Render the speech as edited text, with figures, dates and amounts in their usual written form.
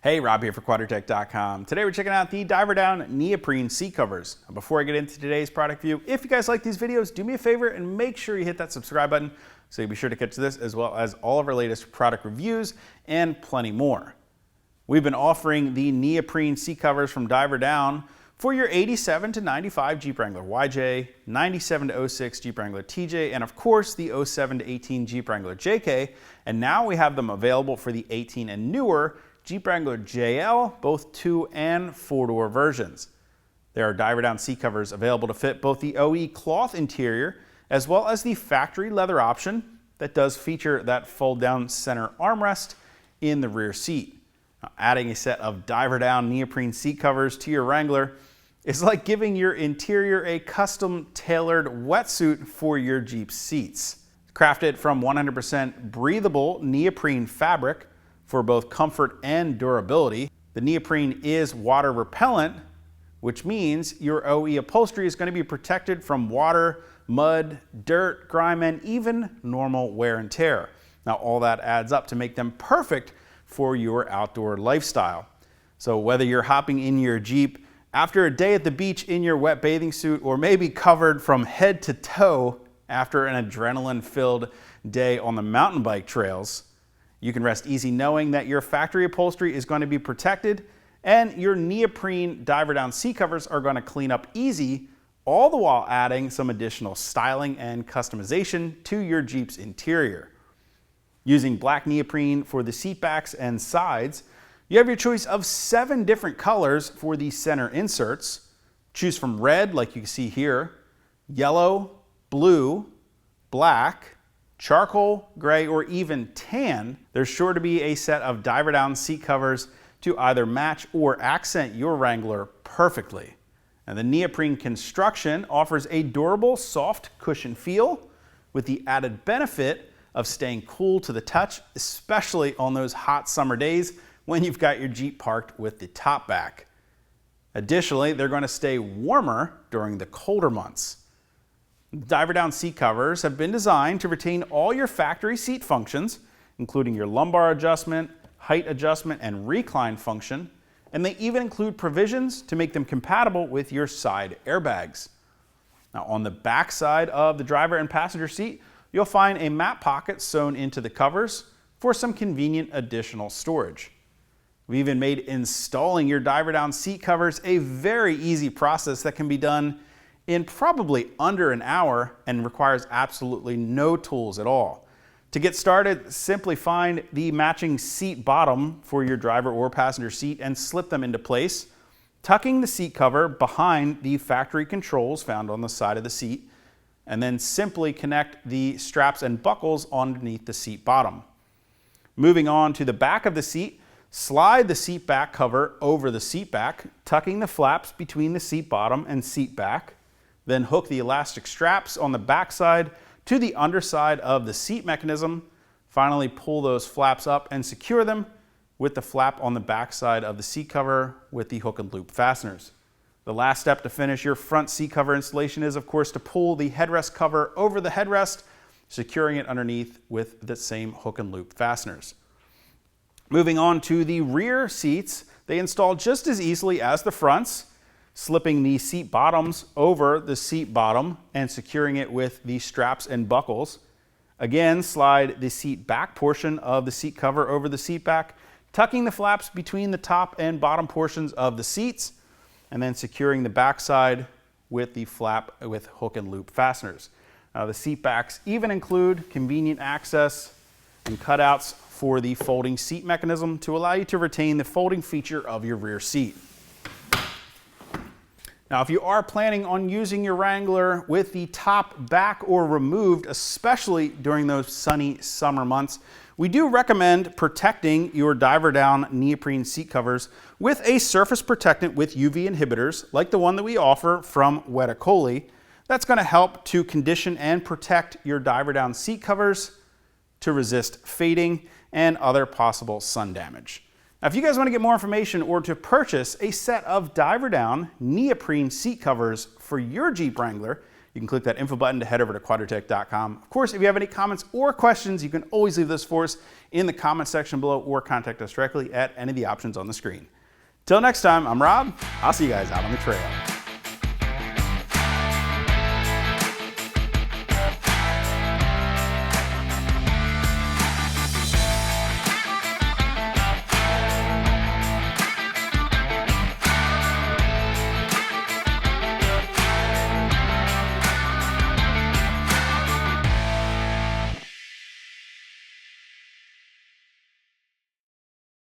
Hey, Rob here for Quadratec.com. Today we're checking out the Down Neoprene Seat Covers. Before I get into today's product review, if you guys like these videos, do me a favor and make sure you hit that subscribe button so you'll be sure to catch this as well as all of our latest product reviews and plenty more. We've been offering the neoprene seat covers from Down for your 87 to 95 Jeep Wrangler YJ, 97 to 06 Jeep Wrangler TJ, and of course the 07 to 18 Jeep Wrangler JK. And now we have them available for the 18 and newer Jeep Wrangler JL, both 2 and 4-door versions. There are diver-down seat covers available to fit both the OE cloth interior as well as the factory leather option that does feature that fold-down center armrest in the rear seat. Now, adding a set of diver-down neoprene seat covers to your Wrangler is like giving your interior a custom-tailored wetsuit for your Jeep seats. Crafted from 100% breathable neoprene fabric, for both comfort and durability. The neoprene is water repellent, which means your OE upholstery is going to be protected from water, mud, dirt, grime, and even normal wear and tear. Now all that adds up to make them perfect for your outdoor lifestyle. So whether you're hopping in your Jeep after a day at the beach in your wet bathing suit, or maybe covered from head to toe after an adrenaline-filled day on the mountain bike trails, you can rest easy knowing that your factory upholstery is going to be protected and your neoprene diver-down seat covers are going to clean up easy, all the while adding some additional styling and customization to your Jeep's interior. Using black neoprene for the seat backs and sides, you have your choice of 7 different colors for the center inserts. Choose from red, like you can see here, yellow, blue, black, charcoal, gray, or even tan. There's sure to be a set of diver-down seat covers to either match or accent your Wrangler perfectly. And the neoprene construction offers a durable, soft cushion feel with the added benefit of staying cool to the touch, especially on those hot summer days when you've got your Jeep parked with the top back. Additionally, they're going to stay warmer during the colder months. Diver-down seat covers have been designed to retain all your factory seat functions, including your lumbar adjustment, height adjustment, and recline function, and they even include provisions to make them compatible with your side airbags. Now, on the back side of the driver and passenger seat, you'll find a map pocket sewn into the covers for some convenient additional storage. We even made installing your diver-down seat covers a very easy process that can be done in probably under an hour and requires absolutely no tools at all. To get started, simply find the matching seat bottom for your driver or passenger seat and slip them into place, tucking the seat cover behind the factory controls found on the side of the seat, and then simply connect the straps and buckles underneath the seat bottom. Moving on to the back of the seat, slide the seat back cover over the seat back, tucking the flaps between the seat bottom and seat back. Then hook the elastic straps on the back side to the underside of the seat mechanism. Finally, pull those flaps up and secure them with the flap on the back side of the seat cover with the hook and loop fasteners. The last step to finish your front seat cover installation is, of course, to pull the headrest cover over the headrest, securing it underneath with the same hook and loop fasteners. Moving on to the rear seats, they install just as easily as the fronts, slipping the seat bottoms over the seat bottom and securing it with the straps and buckles. Again, slide the seat back portion of the seat cover over the seat back, tucking the flaps between the top and bottom portions of the seats, and then securing the back side with the flap with hook and loop fasteners. The seat backs even include convenient access and cutouts for the folding seat mechanism to allow you to retain the folding feature of your rear seat. Now, if you are planning on using your Wrangler with the top back or removed, especially during those sunny summer months, we do recommend protecting your diver-down neoprene seat covers with a surface protectant with UV inhibitors, like the one that we offer from Wetacoli. That's going to help to condition and protect your diver-down seat covers to resist fading and other possible sun damage. Now, if you guys want to get more information or to purchase a set of diver-down neoprene seat covers for your Jeep Wrangler, you can click that info button to head over to Quadratec.com. Of course, if you have any comments or questions, you can always leave those for us in the comment section below or contact us directly at any of the options on the screen. Till next time, I'm Rob. I'll see you guys out on the trail.